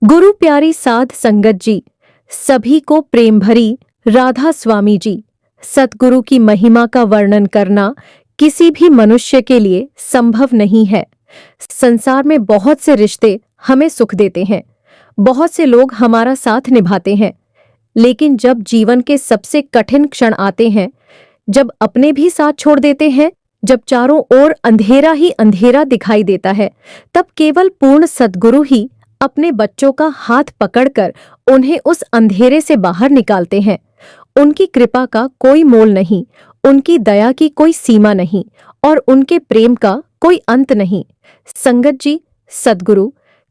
गुरु प्यारी साध संगत जी, सभी को प्रेम भरी राधा स्वामी जी। सतगुरु की महिमा का वर्णन करना किसी भी मनुष्य के लिए संभव नहीं है। संसार में बहुत से रिश्ते हमें सुख देते हैं, बहुत से लोग हमारा साथ निभाते हैं, लेकिन जब जीवन के सबसे कठिन क्षण आते हैं, जब अपने भी साथ छोड़ देते हैं, जब चारों ओर अंधेरा ही अंधेरा दिखाई देता है, तब केवल पूर्ण सद्गुरु ही अपने बच्चों का हाथ पकड़कर उन्हें उस अंधेरे से बाहर निकालते हैं। उनकी कृपा का कोई मोल नहीं, उनकी दया की कोई सीमा नहीं और उनके प्रेम का कोई अंत नहीं। संगत जी, सद्गुरु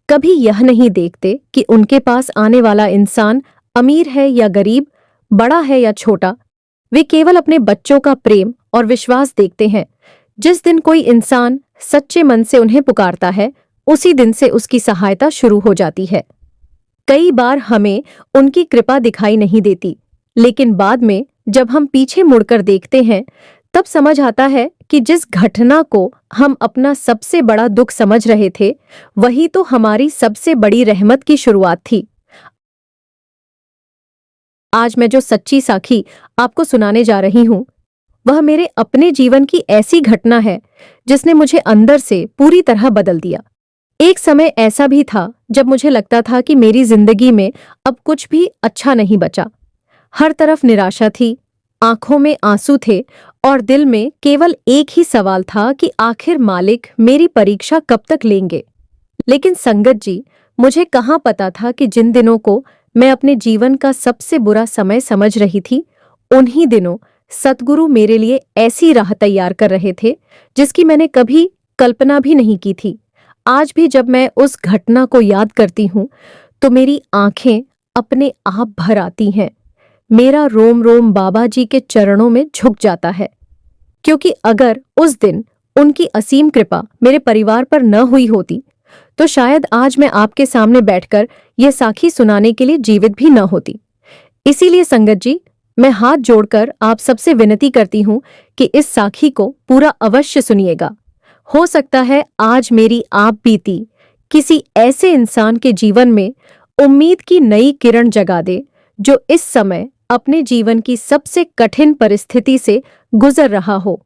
कभी यह नहीं देखते कि उनके पास आने वाला इंसान अमीर है या गरीब, बड़ा है या छोटा। वे केवल अपने बच्चों का प्रेम और विश्वास देखते हैं। जिस दिन कोई इंसान सच्चे मन से उन्हें पुकारता है, उसी दिन से उसकी सहायता शुरू हो जाती है। कई बार हमें उनकी कृपा दिखाई नहीं देती, लेकिन बाद में जब हम पीछे मुड़कर देखते हैं, तब समझ आता है कि जिस घटना को हम अपना सबसे बड़ा दुख समझ रहे थे, वही तो हमारी सबसे बड़ी रहमत की शुरुआत थी। आज मैं जो सच्ची साखी आपको सुनाने जा रही हूं, वह मेरे अपने जीवन की ऐसी घटना है जिसने मुझे अंदर से पूरी तरह बदल दिया। एक समय ऐसा भी था जब मुझे लगता था कि मेरी जिंदगी में अब कुछ भी अच्छा नहीं बचा। हर तरफ निराशा थी, आंखों में आंसू थे और दिल में केवल एक ही सवाल था कि आखिर मालिक मेरी परीक्षा कब तक लेंगे। लेकिन संगत जी, मुझे कहाँ पता था कि जिन दिनों को मैं अपने जीवन का सबसे बुरा समय समझ रही थी, उन्हीं दिनों सतगुरु मेरे लिए ऐसी राह तैयार कर रहे थे जिसकी मैंने कभी कल्पना भी नहीं की थी। आज भी जब मैं उस घटना को याद करती हूँ, तो मेरी आंखें अपने आप भर आती हैं। मेरा रोम रोम बाबा जी के चरणों में झुक जाता है, क्योंकि अगर उस दिन उनकी असीम कृपा मेरे परिवार पर न हुई होती, तो शायद आज मैं आपके सामने बैठकर यह साखी सुनाने के लिए जीवित भी न होती। इसीलिए संगत जी, मैं हाथ जोड़कर आप सबसे विनती करती हूँ कि इस साखी को पूरा अवश्य सुनिएगा। हो सकता है आज मेरी आप बीती किसी ऐसे इंसान के जीवन में उम्मीद की नई किरण जगा दे, जो इस समय अपने जीवन की सबसे कठिन परिस्थिति से गुजर रहा हो।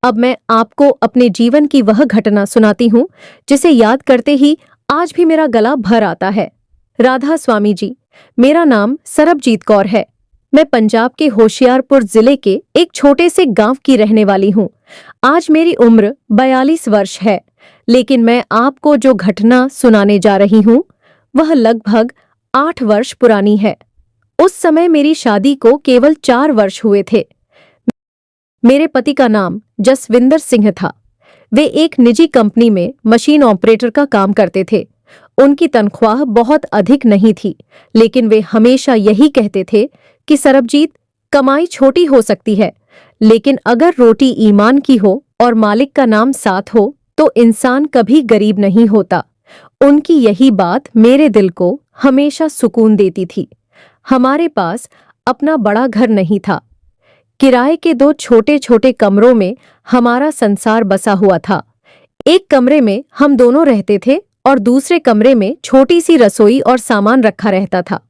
अब मैं आपको अपने जीवन की वह घटना सुनाती हूँ जिसे याद करते ही आज भी मेरा गला भर आता है। राधा स्वामी जी, मेरा नाम सरबजीत कौर है। मैं पंजाब के होशियारपुर जिले के एक छोटे से गांव की रहने वाली हूँ। आज मेरी उम्र 42 वर्ष है, लेकिन मैं आपको जो घटना सुनाने जा रही हूँ, वह लगभग 8 वर्ष पुरानी है। उस समय मेरी शादी को केवल 4 वर्ष हुए थे। मेरे पति का नाम जसविंदर सिंह था। वे एक निजी कंपनी में मशीन ऑपरेटर का काम करते थे। उनकी तनख्वाह बहुत अधिक नहीं थी, लेकिन वे हमेशा यही कहते थे कि सरबजीत, कमाई छोटी हो सकती है, लेकिन अगर रोटी ईमान की हो और मालिक का नाम साथ हो, तो इंसान कभी गरीब नहीं होता। उनकी यही बात मेरे दिल को हमेशा सुकून देती थी। हमारे पास अपना बड़ा घर नहीं था। किराए के 2 छोटे छोटे कमरों में हमारा संसार बसा हुआ था। एक कमरे में हम दोनों रहते थे और दूसरे कमरे में छोटी सी रसोई और सामान रखा रहता था।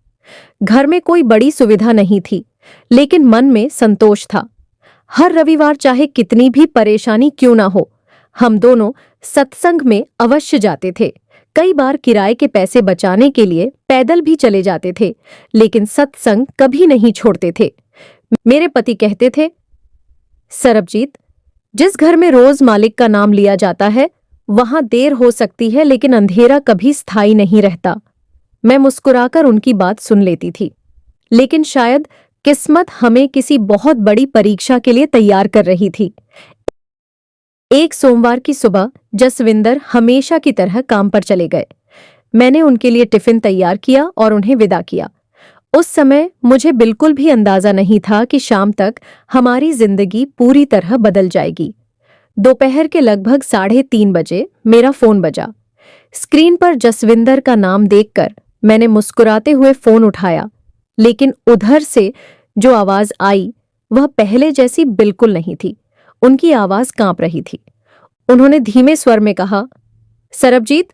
घर में कोई बड़ी सुविधा नहीं थी, लेकिन मन में संतोष था। हर रविवार चाहे कितनी भी परेशानी क्यों ना हो, हम दोनों सत्संग में अवश्य जाते थे। कई बार किराए के पैसे बचाने के लिए पैदल भी चले जाते थे, लेकिन सत्संग कभी नहीं छोड़ते थे। मेरे पति कहते थे, सरबजीत, जिस घर में रोज मालिक का नाम लिया जाता है, वहां देर हो सकती है, लेकिन अंधेरा कभी स्थायी नहीं रहता। मैं मुस्कुराकर उनकी बात सुन लेती थी, लेकिन शायद किस्मत हमें किसी बहुत बड़ी परीक्षा के लिए तैयार कर रही थी। एक सोमवार की सुबह जसविंदर हमेशा की तरह काम पर चले गए। मैंने उनके लिए टिफिन तैयार किया और उन्हें विदा किया। उस समय मुझे बिल्कुल भी अंदाजा नहीं था कि शाम तक हमारी जिंदगी पूरी तरह बदल जाएगी। दोपहर के लगभग 3:30 बजे मेरा फोन बजा। स्क्रीन पर जसविंदर का नाम देखकर मैंने मुस्कुराते हुए फोन उठाया, लेकिन उधर से जो आवाज आई वह पहले जैसी बिल्कुल नहीं थी। उनकी आवाज कांप रही थी। उन्होंने धीमे स्वर में कहा, सरबजीत,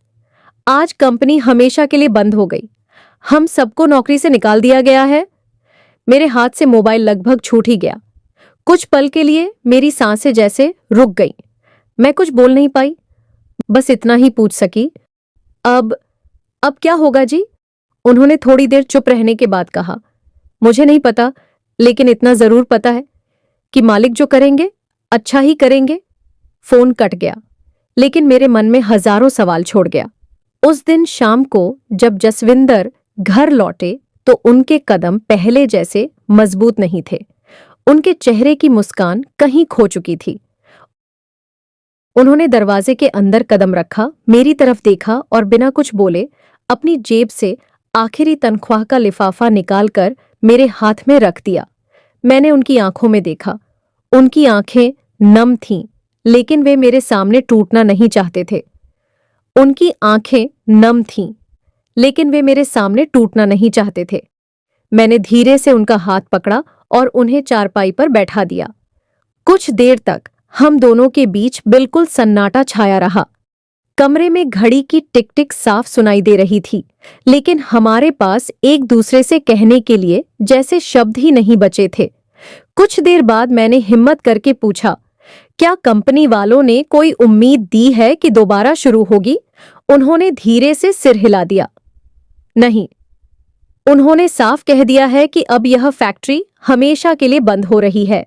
आज कंपनी हमेशा के लिए बंद हो गई। हम सबको नौकरी से निकाल दिया गया है। मेरे हाथ से मोबाइल लगभग छूट ही गया। कुछ पल के लिए मेरी सांसें जैसे रुक गईं। मैं कुछ बोल नहीं पाई, बस इतना ही पूछ सकी, अब अब क्या होगा जी? उन्होंने थोड़ी देर चुप रहने के बाद कहा, मुझे नहीं पता, लेकिन इतना जरूर पता है कि मालिक जो करेंगे अच्छा ही करेंगे। फोन कट गया, लेकिन मेरे मन में हजारों सवाल छोड़ गया। उस दिन शाम को जब जसविंदर घर लौटे तो उनके कदम पहले जैसे मजबूत नहीं थे। उनके चेहरे की मुस्कान कहीं खो चुकी थी। उन्होंने दरवाजे के अंदर कदम रखा, मेरी तरफ देखा और बिना कुछ बोले अपनी जेब से आखिरी तनख्वाह का लिफाफा निकालकर मेरे हाथ में रख दिया। मैंने उनकी आंखों में देखा। उनकी आंखें नम थीं, लेकिन वे मेरे सामने टूटना नहीं चाहते थे। उनकी आंखें नम थीं, लेकिन वे मेरे सामने टूटना नहीं चाहते थे। मैंने धीरे से उनका हाथ पकड़ा और उन्हें चारपाई पर बैठा दिया। कुछ देर तक हम दोनों के बीच बिल्कुल सन्नाटा छाया रहा। कमरे में घड़ी की टिक टिक साफ सुनाई दे रही थी, लेकिन हमारे पास एक दूसरे से कहने के लिए जैसे शब्द ही नहीं बचे थे। कुछ देर बाद मैंने हिम्मत करके पूछा, क्या कंपनी वालों ने कोई उम्मीद दी है कि दोबारा शुरू होगी? उन्होंने धीरे से सिर हिला दिया। नहीं, उन्होंने साफ कह दिया है कि अब यह फैक्ट्री हमेशा के लिए बंद हो रही है।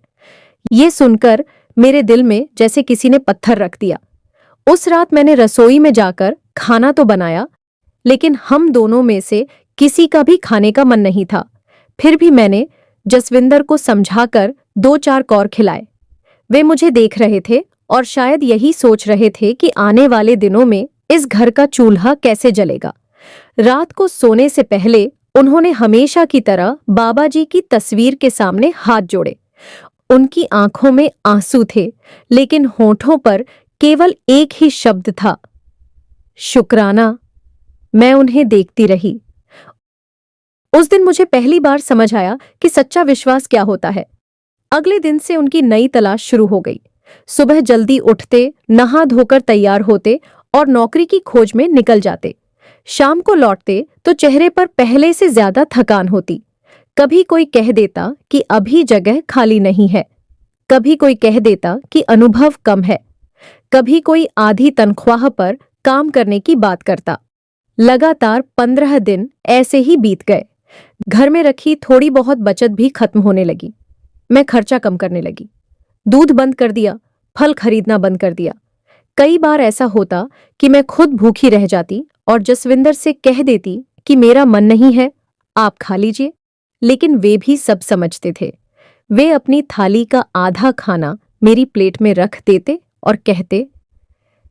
ये सुनकर मेरे दिल में जैसे किसी ने पत्थर रख दिया। उस रात मैंने रसोई में जाकर खाना तो बनाया, लेकिन हम दोनों में से किसी का भी खाने का मन नहीं था। फिर भी मैंने जसविंदर को समझाकर 2-4 कौर खिलाए। वे मुझे देख रहे थे और शायद यही सोच रहे थे कि आने वाले दिनों में इस घर का चूल्हा कैसे जलेगा। रात को सोने से पहले उन्होंने हमेशा की तरह बाबा जी की तस्वीर के सामने हाथ जोड़े। उनकी आंखों में आंसू थे, लेकिन होठों पर केवल एक ही शब्द था, शुक्राना। मैं उन्हें देखती रही। उस दिन मुझे पहली बार समझ आया कि सच्चा विश्वास क्या होता है। अगले दिन से उनकी नई तलाश शुरू हो गई। सुबह जल्दी उठते, नहा धोकर तैयार होते और नौकरी की खोज में निकल जाते। शाम को लौटते तो चेहरे पर पहले से ज्यादा थकान होती। कभी कोई कह देता कि अभी जगह खाली नहीं है, कभी कोई कह देता कि अनुभव कम है, कभी कोई आधी तनख्वाह पर काम करने की बात करता। लगातार 15 दिन ऐसे ही बीत गए। घर में रखी थोड़ी बहुत बचत भी खत्म होने लगी। मैं खर्चा कम करने लगी। दूध बंद कर दिया, फल खरीदना बंद कर दिया। कई बार ऐसा होता कि मैं खुद भूखी रह जाती और जसविंदर से कह देती कि मेरा मन नहीं है, आप खा लीजिए। लेकिन वे भी सब समझते थे। वे अपनी थाली का आधा खाना मेरी प्लेट में रख देते और कहते,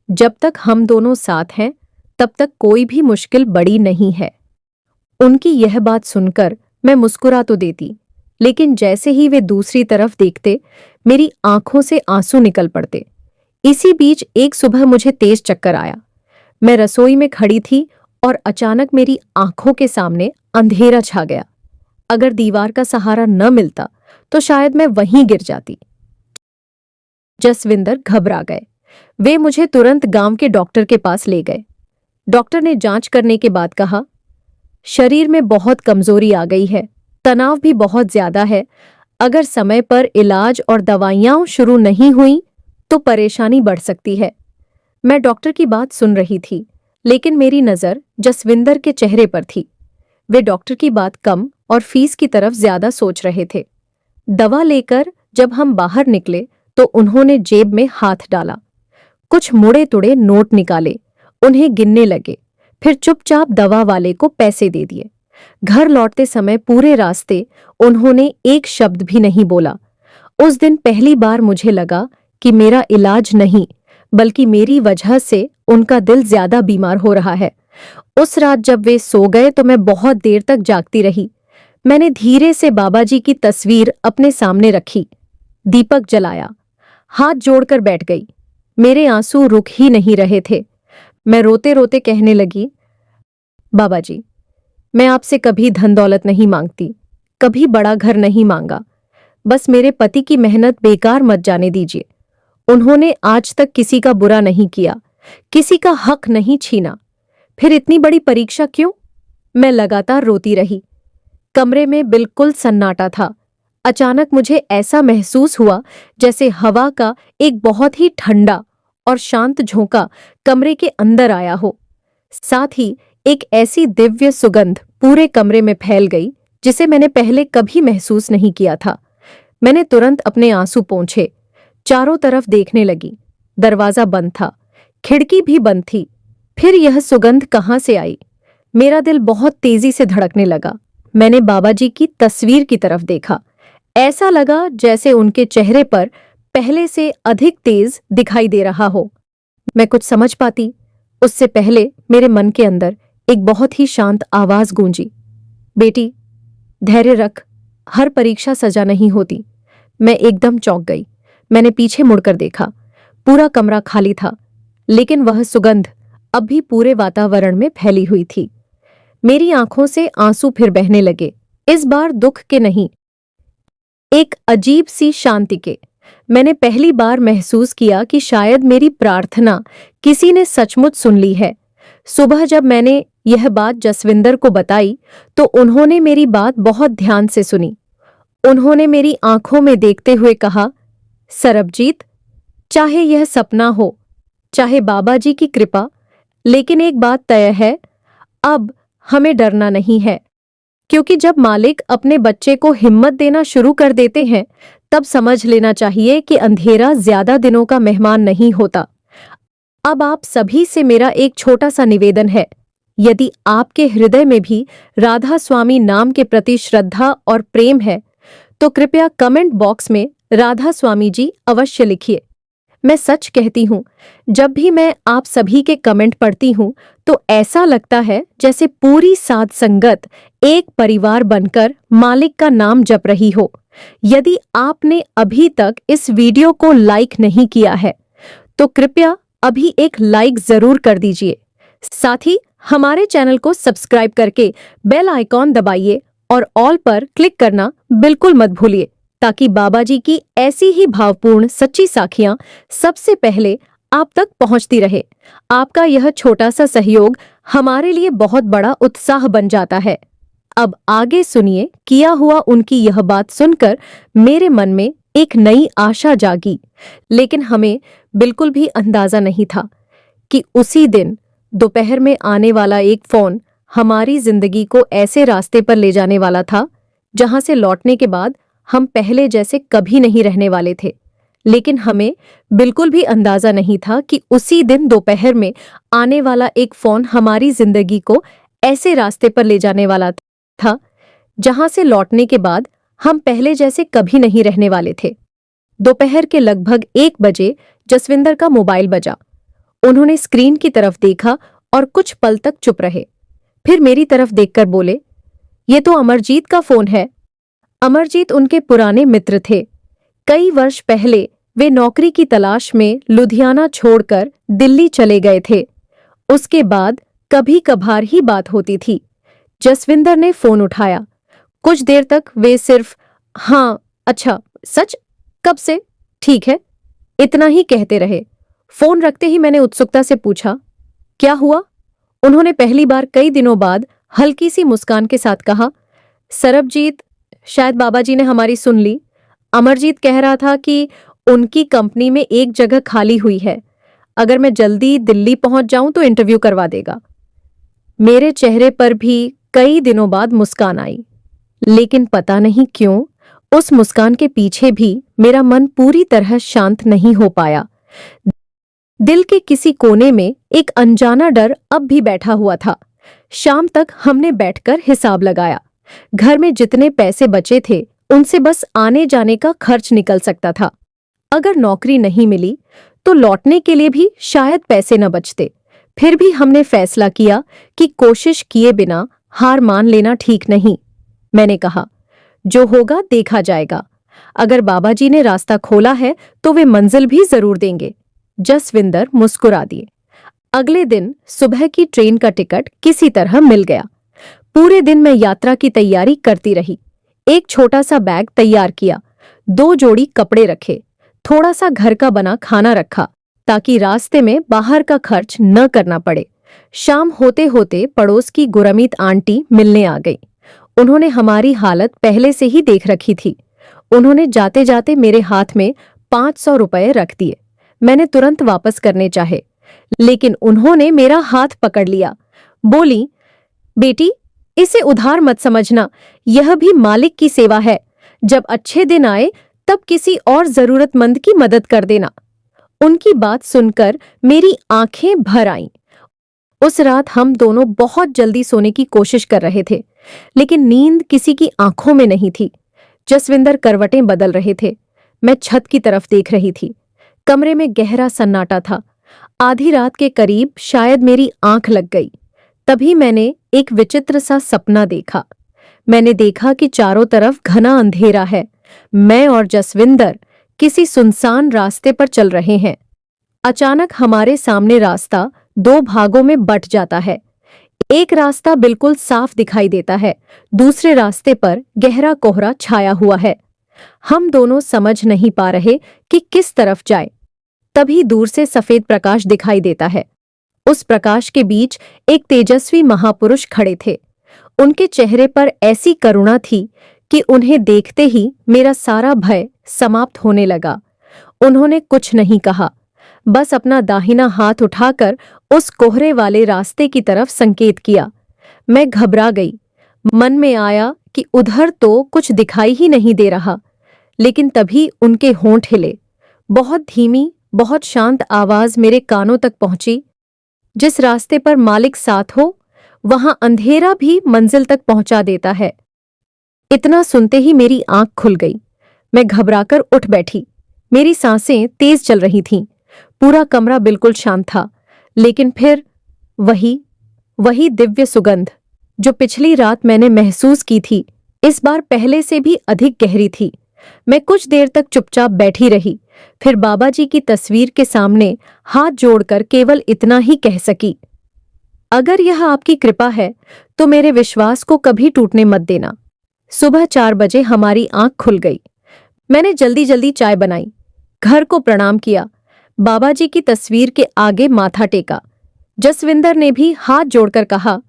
जब तक हम दोनों साथ हैं तब तक कोई भी मुश्किल बड़ी नहीं है। उनकी यह बात सुनकर मैं मुस्कुरा तो देती, लेकिन जैसे ही वे दूसरी तरफ देखते मेरी आंखों से आंसू निकल पड़ते। इसी बीच एक सुबह मुझे तेज चक्कर आया। मैं रसोई में खड़ी थी और अचानक मेरी आंखों के सामने अंधेरा छा गया। अगर दीवार का सहारा न मिलता तो शायद मैं वहीं गिर जाती। जसविंदर घबरा गए। वे मुझे तुरंत गांव के डॉक्टर के पास ले गए। डॉक्टर ने जांच करने के बाद कहा, शरीर में बहुत कमजोरी आ गई है, तनाव भी बहुत ज्यादा है। अगर समय पर इलाज और दवाइयां शुरू नहीं हुई तो परेशानी बढ़ सकती है। मैं डॉक्टर की बात सुन रही थी, लेकिन मेरी नज़र जसविंदर के चेहरे पर थी। वे डॉक्टर की बात कम और फीस की तरफ ज्यादा सोच रहे थे। दवा लेकर जब हम बाहर निकले तो उन्होंने जेब में हाथ डाला, कुछ मुड़े तुड़े नोट निकाले, उन्हें गिनने लगे, फिर चुपचाप दवा वाले को पैसे दे दिए। घर लौटते समय पूरे रास्ते उन्होंने एक शब्द भी नहीं बोला। उस दिन पहली बार मुझे लगा कि मेरा इलाज नहीं, बल्कि मेरी वजह से उनका दिल ज्यादा बीमार हो रहा है। उस रात जब वे सो गए तो मैं बहुत देर तक जागती रही। मैंने धीरे से बाबा जी की तस्वीर अपने सामने रखी, दीपक जलाया, हाथ जोड़कर बैठ गई। मेरे आंसू रुक ही नहीं रहे थे। मैं रोते रोते कहने लगी, बाबा जी, मैं आपसे कभी धन दौलत नहीं मांगती, कभी बड़ा घर नहीं मांगा, बस मेरे पति की मेहनत बेकार मत जाने दीजिए। उन्होंने आज तक किसी का बुरा नहीं किया, किसी का हक नहीं छीना। फिर इतनी बड़ी परीक्षा क्यों? मैं लगातार रोती रही। कमरे में बिल्कुल सन्नाटा था। अचानक मुझे ऐसा महसूस हुआ जैसे हवा का एक बहुत ही ठंडा और शांत झोंका कमरे के अंदर आया हो। साथ ही एक ऐसी दिव्य सुगंध पूरे कमरे में फैल गई जिसे मैंने पहले कभी महसूस नहीं किया था। मैंने तुरंत अपने आंसू पोंछे, चारों तरफ देखने लगी। दरवाजा बंद था, खिड़की भी बंद थी। फिर यह सुगंध कहाँ से आई? मेरा दिल बहुत तेजी से धड़कने लगा। मैंने बाबाजी की तस्वीर की तरफ देखा। ऐसा लगा जैसे उनके चेहरे पर पहले से अधिक तेज दिखाई दे रहा हो। मैं कुछ समझ पाती उससे पहले मेरे मन के अंदर एक बहुत ही शांत आवाज गूंजी, बेटी, धैर्य रख, हर परीक्षा सजा नहीं होती। मैं एकदम चौंक गई। मैंने पीछे मुड़कर देखा। पूरा कमरा खाली था, लेकिन वह सुगंध अब भी पूरे वातावरण में फैली हुई थी। मेरी आंखों से आंसू फिर बहने लगे, इस बार दुख के नहीं, एक अजीब सी शांति के। मैंने पहली बार महसूस किया कि शायद मेरी प्रार्थना किसी ने सचमुच सुन ली है। सुबह जब मैंने यह बात जसविंदर को बताई तो उन्होंने मेरी बात बहुत ध्यान से सुनी। उन्होंने मेरी आंखों में देखते हुए कहा, सरबजीत, चाहे यह सपना हो, चाहे बाबाजी की कृपा, लेकिन एक बात तय है, अब हमें डरना नहीं है। क्योंकि जब मालिक अपने बच्चे को हिम्मत देना शुरू कर देते हैं, तब समझ लेना चाहिए कि अंधेरा ज्यादा दिनों का मेहमान नहीं होता। अब आप सभी से मेरा एक छोटा सा निवेदन है, यदि आपके हृदय में भी राधा स्वामी नाम के प्रति श्रद्धा और प्रेम है, तो कृपया कमेंट बॉक्स में राधा स्वामी जी अवश्य लिखिए। मैं सच कहती हूँ, जब भी मैं आप सभी के कमेंट पढ़ती हूँ तो ऐसा लगता है जैसे पूरी साध संगत एक परिवार बनकर मालिक का नाम जप रही हो। यदि आपने अभी तक इस वीडियो को लाइक नहीं किया है तो कृपया अभी एक लाइक जरूर कर दीजिए। साथ ही हमारे चैनल को सब्सक्राइब करके बेल आइकॉन दबाइए और ऑल पर क्लिक करना बिल्कुल मत भूलिए, ताकि बाबाजी की ऐसी ही भावपूर्ण सच्ची साखियां सबसे पहले आप तक पहुंचती रहे। आपका यह छोटा सा सहयोग हमारे लिए बहुत बड़ा उत्साह बन जाता है। अब आगे सुनिए। किया हुआ उनकी यह बात सुनकर मेरे मन में एक नई आशा जागी, लेकिन हमें बिल्कुल भी अंदाजा नहीं था कि उसी दिन दोपहर में आने वाला एक फोन हमारी जिंदगी को ऐसे रास्ते पर ले जाने वाला था जहां से लौटने के बाद हम पहले जैसे कभी नहीं रहने वाले थे। लेकिन हमें बिल्कुल भी अंदाजा नहीं था कि उसी दिन दोपहर में आने वाला एक फोन हमारी जिंदगी को ऐसे रास्ते पर ले जाने वाला था जहां से लौटने के बाद हम पहले जैसे कभी नहीं रहने वाले थे। दोपहर के लगभग 1 बजे जसविंदर का मोबाइल बजा। उन्होंने स्क्रीन की तरफ देखा और कुछ पल तक चुप रहे। फिर मेरी तरफ देखकर बोले, ये तो अमरजीत का फोन है। अमरजीत उनके पुराने मित्र थे। कई वर्ष पहले वे नौकरी की तलाश में लुधियाना छोड़कर दिल्ली चले गए थे। उसके बाद कभी कभार ही बात होती थी। जसविंदर ने फोन उठाया। कुछ देर तक वे सिर्फ हाँ, अच्छा, सच, कब से, ठीक है, इतना ही कहते रहे। फोन रखते ही मैंने उत्सुकता से पूछा, क्या हुआ? उन्होंने पहली बार कई दिनों बाद हल्की सी मुस्कान के साथ कहा, सरबजीत, शायद बाबाजी ने हमारी सुन ली। अमरजीत कह रहा था कि उनकी कंपनी में एक जगह खाली हुई है। अगर मैं जल्दी दिल्ली पहुंच जाऊं तो इंटरव्यू करवा देगा। मेरे चेहरे पर भी कई दिनों बाद मुस्कान आई, लेकिन पता नहीं क्यों उस मुस्कान के पीछे भी मेरा मन पूरी तरह शांत नहीं हो पाया। दिल के किसी कोने में एक अनजाना डर अब भी बैठा हुआ था। शाम तक हमने बैठकर हिसाब लगाया। घर में जितने पैसे बचे थे उनसे बस आने जाने का खर्च निकल सकता था। अगर नौकरी नहीं मिली तो लौटने के लिए भी शायद पैसे न बचते। फिर भी हमने फैसला किया कि कोशिश किए बिना हार मान लेना ठीक नहीं। मैंने कहा, जो होगा देखा जाएगा। अगर बाबाजी ने रास्ता खोला है तो वे मंजिल भी जरूर देंगे। जसविंदर मुस्कुरा दिए। अगले दिन सुबह की ट्रेन का टिकट किसी तरह मिल गया। पूरे दिन मैं यात्रा की तैयारी करती रही। एक छोटा सा बैग तैयार किया, 2 जोड़ी कपड़े रखे, थोड़ा सा घर का बना खाना रखा ताकि रास्ते में बाहर का खर्च न करना पड़े। शाम होते होते पड़ोस की गुरमीत आंटी मिलने आ गई। उन्होंने हमारी हालत पहले से ही देख रखी थी। उन्होंने जाते जाते मेरे हाथ में 500 रुपए रख दिए। मैंने तुरंत वापस करने चाहे, लेकिन उन्होंने मेरा हाथ पकड़ लिया। बोली, बेटी, इसे उधार मत समझना, यह भी मालिक की सेवा है। जब अच्छे दिन आए तब किसी और जरूरतमंद की मदद कर देना। उनकी बात सुनकर मेरी आंखें भर आईं। उस रात हम दोनों बहुत जल्दी सोने की कोशिश कर रहे थे, लेकिन नींद किसी की आंखों में नहीं थी। जसविंदर करवटें बदल रहे थे। मैं छत की तरफ देख रही थी। कमरे में गहरा सन्नाटा था। आधी रात के करीब शायद मेरी आंख लग गई। तभी मैंने एक विचित्र सा सपना देखा। मैंने देखा कि चारों तरफ घना अंधेरा है। मैं और जसविंदर किसी सुनसान रास्ते पर चल रहे हैं। अचानक हमारे सामने रास्ता दो भागों में बंट जाता है। एक रास्ता बिल्कुल साफ दिखाई देता है, दूसरे रास्ते पर गहरा कोहरा छाया हुआ है। हम दोनों समझ नहीं पा रहे कि किस तरफ जाए। तभी दूर से सफेद प्रकाश दिखाई देता है। उस प्रकाश के बीच एक तेजस्वी महापुरुष खड़े थे। उनके चेहरे पर ऐसी करुणा थी कि उन्हें देखते ही मेरा सारा भय समाप्त होने लगा। उन्होंने कुछ नहीं कहा, बस अपना दाहिना हाथ उठाकर उस कोहरे वाले रास्ते की तरफ संकेत किया। मैं घबरा गई। मन में आया कि उधर तो कुछ दिखाई ही नहीं दे रहा, लेकिन तभी उनके होंठ हिले। बहुत धीमी, बहुत शांत आवाज मेरे कानों तक पहुंची। जिस रास्ते पर मालिक साथ हो, वहां अंधेरा भी मंजिल तक पहुंचा देता है। इतना सुनते ही मेरी आंख खुल गई। मैं घबराकर उठ बैठी। मेरी सांसें तेज चल रही थीं। पूरा कमरा बिल्कुल शांत था, लेकिन फिर वही दिव्य सुगंध जो पिछली रात मैंने महसूस की थी, इस बार पहले से भी अधिक गहरी थी। मैं कुछ देर तक चुपचाप बैठी रही, फिर बाबा जी की तस्वीर के सामने हाथ जोड़कर केवल इतना ही कह सकी, अगर यह आपकी कृपा है तो मेरे विश्वास को कभी टूटने मत देना। सुबह 4 बजे हमारी आंख खुल गई। मैंने जल्दी जल्दी चाय बनाई, घर को प्रणाम किया, बाबा जी की तस्वीर के आगे माथा टेका। जसविंदर ने भी हाथ जोड़कर कहा,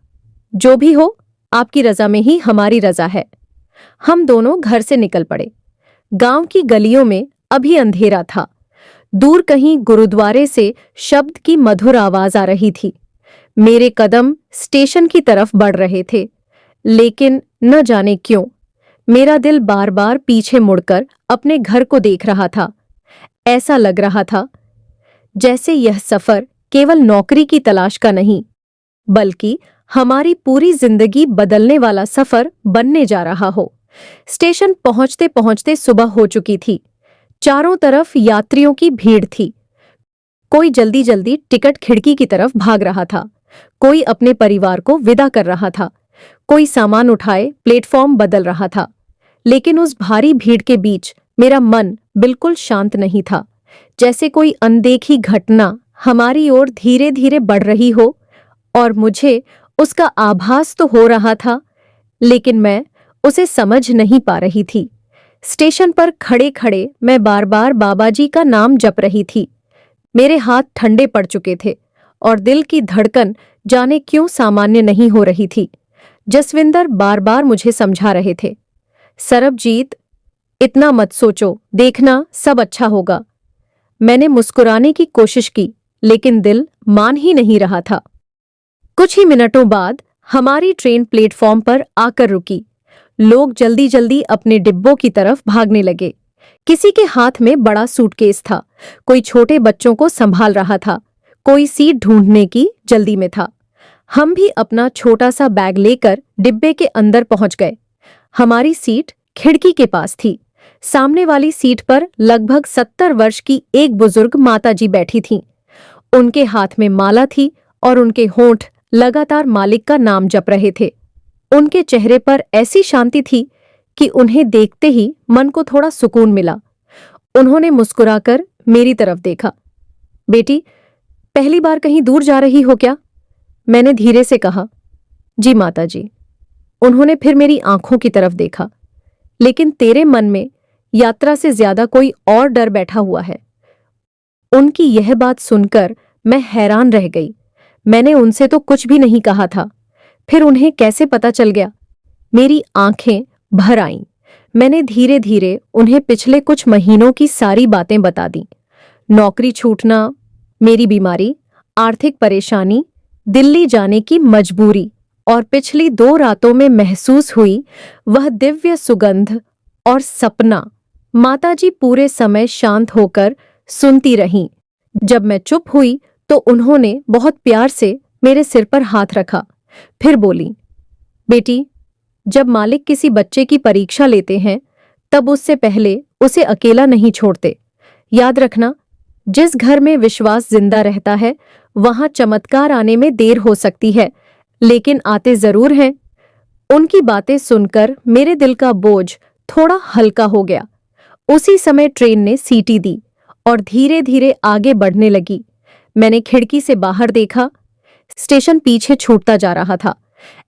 जो भी हो, आपकी रजा में ही हमारी रजा है। हम दोनों घर से निकल पड़े। गांव की गलियों में अभी अंधेरा था। दूर कहीं गुरुद्वारे से शब्द की मधुर आवाज आ रही थी। मेरे कदम स्टेशन की तरफ बढ़ रहे थे, लेकिन न जाने क्यों मेरा दिल बार बार पीछे मुड़कर अपने घर को देख रहा था। ऐसा लग रहा था जैसे यह सफर केवल नौकरी की तलाश का नहीं, बल्कि हमारी पूरी जिंदगी बदलने वाला सफर बनने जा रहा हो। स्टेशन पहुंचते पहुंचते सुबह हो चुकी थी। चारों तरफ यात्रियों की भीड़ थी। कोई जल्दी जल्दी टिकट खिड़की की तरफ भाग रहा था, कोई अपने परिवार को विदा कर रहा था, कोई सामान उठाए प्लेटफॉर्म बदल रहा था। लेकिन उस भारी भीड़ के बीच मेरा मन बिल्कुल शांत नहीं था, जैसे कोई अनदेखी घटना हमारी ओर धीरे धीरे बढ़ रही हो, और मुझे उसका आभास तो हो रहा था, लेकिन मैं उसे समझ नहीं पा रही थी। स्टेशन पर खड़े खड़े मैं बार बार बाबा जी का नाम जप रही थी। मेरे हाथ ठंडे पड़ चुके थे और दिल की धड़कन जाने क्यों सामान्य नहीं हो रही थी। जसविंदर बार बार मुझे समझा रहे थे, सरबजीत, इतना मत सोचो, देखना सब अच्छा होगा। मैंने मुस्कुराने की कोशिश की, लेकिन दिल मान ही नहीं रहा था। कुछ ही मिनटों बाद हमारी ट्रेन प्लेटफॉर्म पर आकर रुकी। लोग जल्दी जल्दी अपने डिब्बों की तरफ भागने लगे। किसी के हाथ में बड़ा सूटकेस था, कोई छोटे बच्चों को संभाल रहा था, कोई सीट ढूंढने की जल्दी में था। हम भी अपना छोटा सा बैग लेकर डिब्बे के अंदर पहुंच गए। हमारी सीट खिड़की के पास थी। सामने वाली सीट पर लगभग 70 वर्ष की एक बुजुर्ग माताजी बैठी थीं। उनके हाथ में माला थी और उनके होंठ लगातार मालिक का नाम जप रहे थे। उनके चेहरे पर ऐसी शांति थी कि उन्हें देखते ही मन को थोड़ा सुकून मिला। उन्होंने मुस्कुराकर मेरी तरफ देखा। बेटी, पहली बार कहीं दूर जा रही हो क्या? मैंने धीरे से कहा। जी माताजी। उन्होंने फिर मेरी आंखों की तरफ देखा। लेकिन तेरे मन में यात्रा से ज्यादा कोई और डर बैठा हुआ है। उनकी यह बात सुनकर मैं हैरान रह गई। मैंने उनसे तो कुछ भी नहीं कहा था, फिर उन्हें कैसे पता चल गया? मेरी आंखें भर आईं। मैंने धीरे धीरे उन्हें पिछले कुछ महीनों की सारी बातें बता दी। नौकरी छूटना, मेरी बीमारी, आर्थिक परेशानी, दिल्ली जाने की मजबूरी और पिछली 2 रातों में महसूस हुई वह दिव्य सुगंध और सपना। माताजी पूरे समय शांत होकर सुनती रहीं। जब मैं चुप हुई तो उन्होंने बहुत प्यार से मेरे सिर पर हाथ रखा, फिर बोली, बेटी, जब मालिक किसी बच्चे की परीक्षा लेते हैं तब उससे पहले उसे अकेला नहीं छोड़ते। याद रखना, जिस घर में विश्वास जिंदा रहता है वहां चमत्कार आने में देर हो सकती है, लेकिन आते जरूर हैं। उनकी बातें सुनकर मेरे दिल का बोझ थोड़ा हल्का हो गया। उसी समय ट्रेन ने सीटी दी और धीरे धीरे आगे बढ़ने लगी। मैंने खिड़की से बाहर देखा। स्टेशन पीछे छूटता जा रहा था।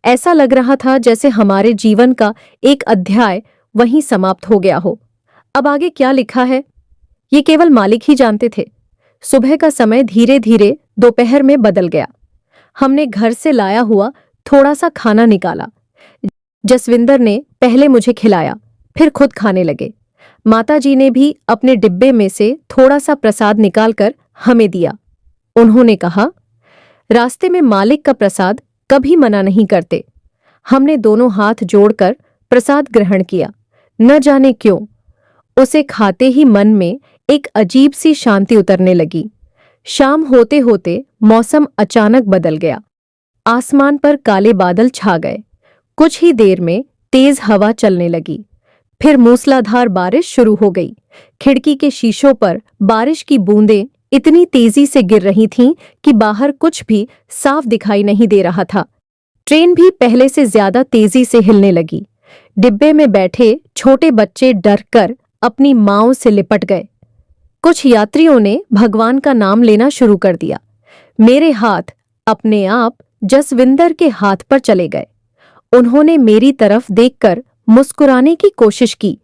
ऐसा लग रहा था जैसे हमारे जीवन का एक अध्याय वहीं समाप्त हो गया हो। अब आगे क्या लिखा है, ये केवल मालिक ही जानते थे। सुबह का समय धीरे धीरे दोपहर में बदल गया। हमने घर से लाया हुआ थोड़ा सा खाना निकाला। जसविंदर ने पहले मुझे खिलाया, फिर खुद खाने लगे। माताजी ने भी अपने डिब्बे में से थोड़ा सा प्रसाद निकालकर हमें दिया। उन्होंने कहा, रास्ते में मालिक का प्रसाद कभी मना नहीं करते। हमने दोनों हाथ जोड़कर प्रसाद ग्रहण किया। न जाने क्यों उसे खाते ही मन में एक अजीब सी शांति उतरने लगी। शाम होते होते मौसम अचानक बदल गया। आसमान पर काले बादल छा गए। कुछ ही देर में तेज हवा चलने लगी। फिर मूसलाधार बारिश शुरू हो गई। खिड़की के शीशों पर बारिश की बूंदें इतनी तेजी से गिर रही थीं कि बाहर कुछ भी साफ दिखाई नहीं दे रहा था। ट्रेन भी पहले से ज्यादा तेजी से हिलने लगी। डिब्बे में बैठे छोटे बच्चे डरकर अपनी माँओं से लिपट गए। कुछ यात्रियों ने भगवान का नाम लेना शुरू कर दिया। मेरे हाथ अपने आप जसविंदर के हाथ पर चले गए। उन्होंने मेरी तरफ देखकर मुस्कुराने की कोशिश की,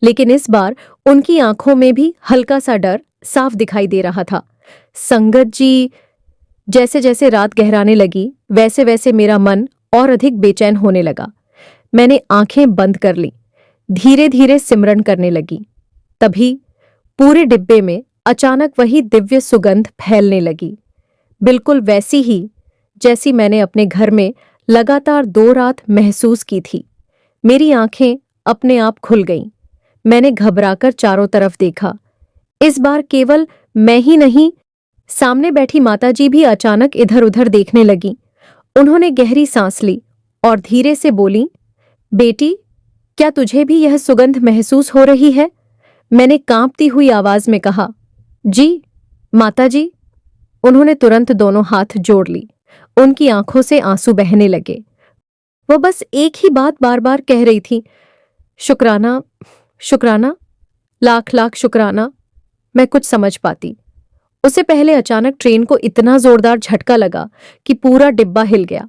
लेकिन इस बार उनकी आंखों में भी हल्का सा डर साफ दिखाई दे रहा था। संगत जी, जैसे जैसे रात गहराने लगी वैसे वैसे मेरा मन और अधिक बेचैन होने लगा। मैंने आंखें बंद कर लीं, धीरे धीरे सिमरन करने लगी। तभी पूरे डिब्बे में अचानक वही दिव्य सुगंध फैलने लगी, बिल्कुल वैसी ही जैसी मैंने अपने घर में लगातार 2 रात महसूस की थी। मेरी आंखें अपने आप खुल गईं। मैंने घबराकर चारों तरफ देखा। इस बार केवल मैं ही नहीं, सामने बैठी माताजी भी अचानक इधर उधर देखने लगी। उन्होंने गहरी सांस ली और धीरे से बोली, बेटी, क्या तुझे भी यह सुगंध महसूस हो रही है? मैंने कांपती हुई आवाज में कहा, जी माताजी। उन्होंने तुरंत दोनों हाथ जोड़ ली। उनकी आंखों से आंसू बहने लगे। वह बस एक ही बात बार बार कह रही थी, शुक्राना, शुक्राना, लाख लाख शुक्राना। मैं कुछ समझ पाती। उससे पहले अचानक ट्रेन को इतना जोरदार झटका लगा कि पूरा डिब्बा हिल गया।